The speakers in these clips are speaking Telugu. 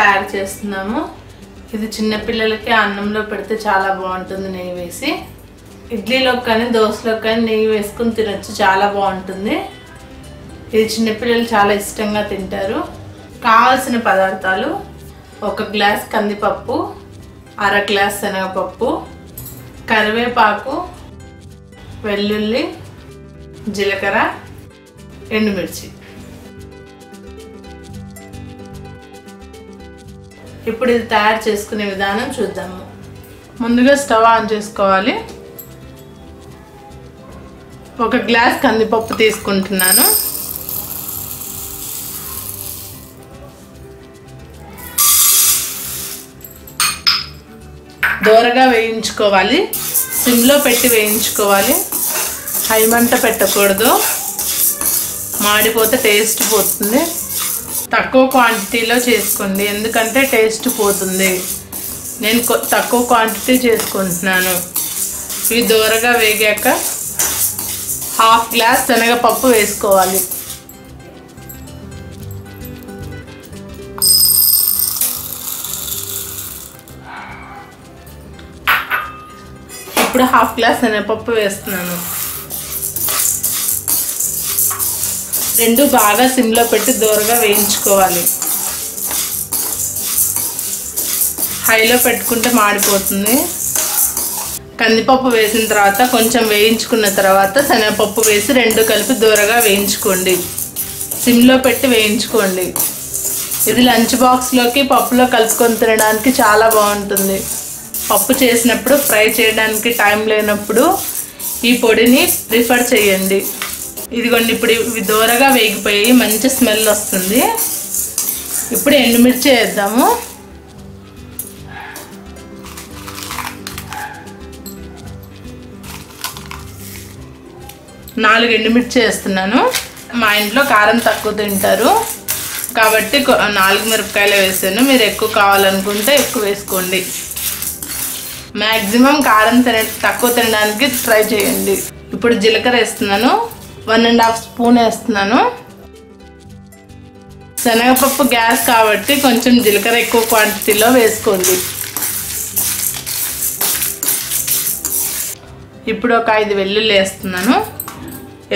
తయారు చేస్తున్నాము. ఇది చిన్న పిల్లలకి అన్నంలో పెడితే చాలా బాగుంటుంది. నెయ్యి వేసి ఇడ్లీలో కానీ దోశలో కానీ నెయ్యి వేసుకొని తినొచ్చు, చాలా బాగుంటుంది. ఇది చిన్నపిల్లలు చాలా ఇష్టంగా తింటారు. కావాల్సిన పదార్థాలు: 1 గ్లాస్ కందిపప్పు, అర గ్లాస్ శనగపప్పు, కరివేపాకు, వెల్లుల్లి, జీలకర్ర, ఎండుమిర్చి. ఇప్పుడు ఇది తయారు చేసుకునే విధానం చూద్దాము. ముందుగా స్టవ్ ఆన్ చేసుకోవాలి. 1 గ్లాస్ కందిపప్పు తీసుకుంటున్నాను. దోరగా వేయించుకోవాలి. సిమ్లో పెట్టి వేయించుకోవాలి. హై మంట పెట్టకూడదు, మాడిపోతే టేస్ట్ పోతుంది. తక్కువ క్వాంటిటీలో చేసుకోండి, ఎందుకంటే టేస్ట్ పోతుంది. నేను తక్కువ క్వాంటిటీ చేసుకుంటున్నాను. ఇవి దోరగా వేగాక 1/2 గ్లాస్ శనగపప్పు వేసుకోవాలి. ఇప్పుడు 1/2 గ్లాస్ శనగపప్పు వేస్తున్నాను. రెండు బాగా సిమ్లో పెట్టి దోరగా వేయించుకోవాలి. హైలో పెట్టుకుంటే మాడిపోతుంది. కందిపప్పు వేసిన తర్వాత కొంచెం వేయించుకున్న తర్వాత శనగపప్పు వేసి రెండు కలిపి దోరగా వేయించుకోండి. సిమ్లో పెట్టి వేయించుకోండి. ఇది లంచ్ బాక్స్లోకి పప్పులో కలుపుకొని తినడానికి చాలా బాగుంటుంది. పప్పు చేసినప్పుడు ఫ్రై చేయడానికి టైం లేనప్పుడు ఈ పొడిని ప్రిఫర్ చేయండి. ఇదిగోండి, ఇప్పుడు ఇవి దోరగా వేగిపోయి మంచి స్మెల్ వస్తుంది. ఇప్పుడు ఎండుమిర్చి వేద్దాము. నాలుగు ఎండుమిర్చి వేస్తున్నాను. మా ఇంట్లో కారం తక్కువ తింటారు కాబట్టి 4 మిరపకాయలు వేసాను. మీరు ఎక్కువ కావాలనుకుంటే ఎక్కువ వేసుకోండి. మ్యాక్సిమం కారం తక్కువ తినడానికి ట్రై చేయండి. ఇప్పుడు జీలకర్ర వేస్తున్నాను. 1½ స్పూన్ వేస్తున్నాను. శనగపప్పు గ్యాస్ కాబట్టి కొంచెం జీలకర్ర ఎక్కువ క్వాంటిటీలో వేసుకోండి. ఇప్పుడు ఒక 5 వెల్లుల్లి వేస్తున్నాను.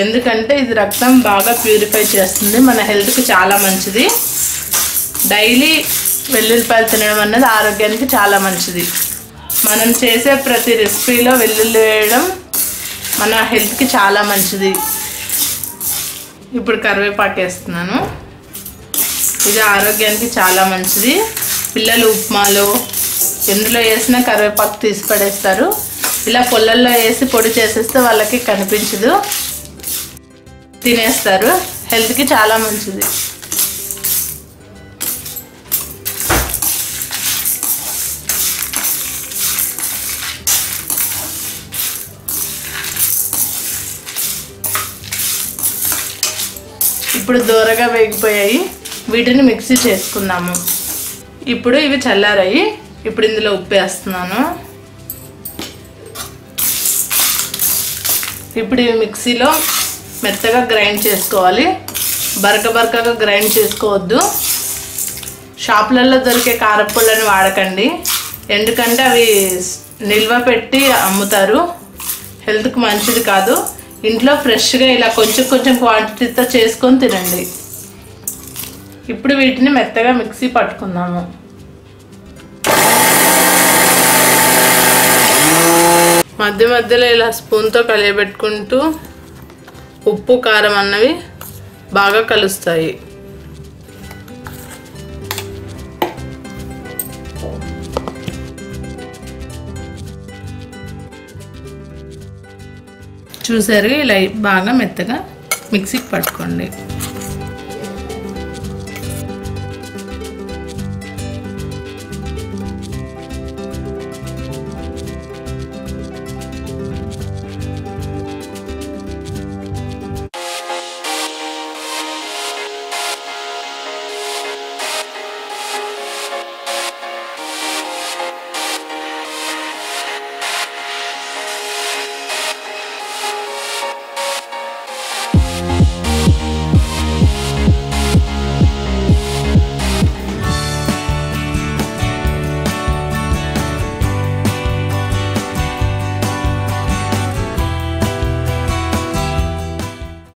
ఎందుకంటే ఇది రక్తం బాగా ప్యూరిఫై చేస్తుంది, మన హెల్త్కి చాలా మంచిది. డైలీ వెల్లుల్లిపాయలు తినడం అన్నది ఆరోగ్యానికి చాలా మంచిది. మనం చేసే ప్రతి రెసిపీలో వెల్లుల్లి వేయడం మన హెల్త్కి చాలా మంచిది. ఇప్పుడు కరివేపాకు వేస్తున్నాను. ఇది ఆరోగ్యానికి చాలా మంచిది. పిల్లలు ఉప్మాలో ఎందులో వేసినా కరివేపాకు తీసి పడేస్తారు. ఇలా పొల్లల్లో వేసి పొడి చేసేస్తే వాళ్ళకి కనిపించదు, తినేస్తారు. హెల్త్కి చాలా మంచిది. ఇప్పుడు దోరగా వేగిపోయాయి. వీటిని మిక్సీ చేసుకుందాము. ఇప్పుడు ఇవి చల్లారాయి. ఇప్పుడు ఇందులో ఉప్పు వేస్తున్నాను. ఇప్పుడు ఇవి మిక్సీలో మెత్తగా గ్రైండ్ చేసుకోవాలి. బరకగా గ్రైండ్ చేసుకోవద్దు. షాపులలో దొరికే కారపొళ్ళని వాడకండి, ఎందుకంటే అవి నిల్వ పెట్టి అమ్ముతారు. హెల్త్కి మంచిది కాదు. ఇంట్లో ఫ్రెష్గా ఇలా కొంచెం క్వాంటిటీతో చేసుకొని తినండి. ఇప్పుడు వీటిని మెత్తగా మిక్సీ పట్టుకుందాము. మధ్యలో ఇలా స్పూన్తో కలియబెట్టుకుంటూ ఉప్పు కారం అన్నవి బాగా కలుస్తాయి. చూసారు, ఇలా బాగా మెత్తగా మిక్సీకి పట్టుకోండి.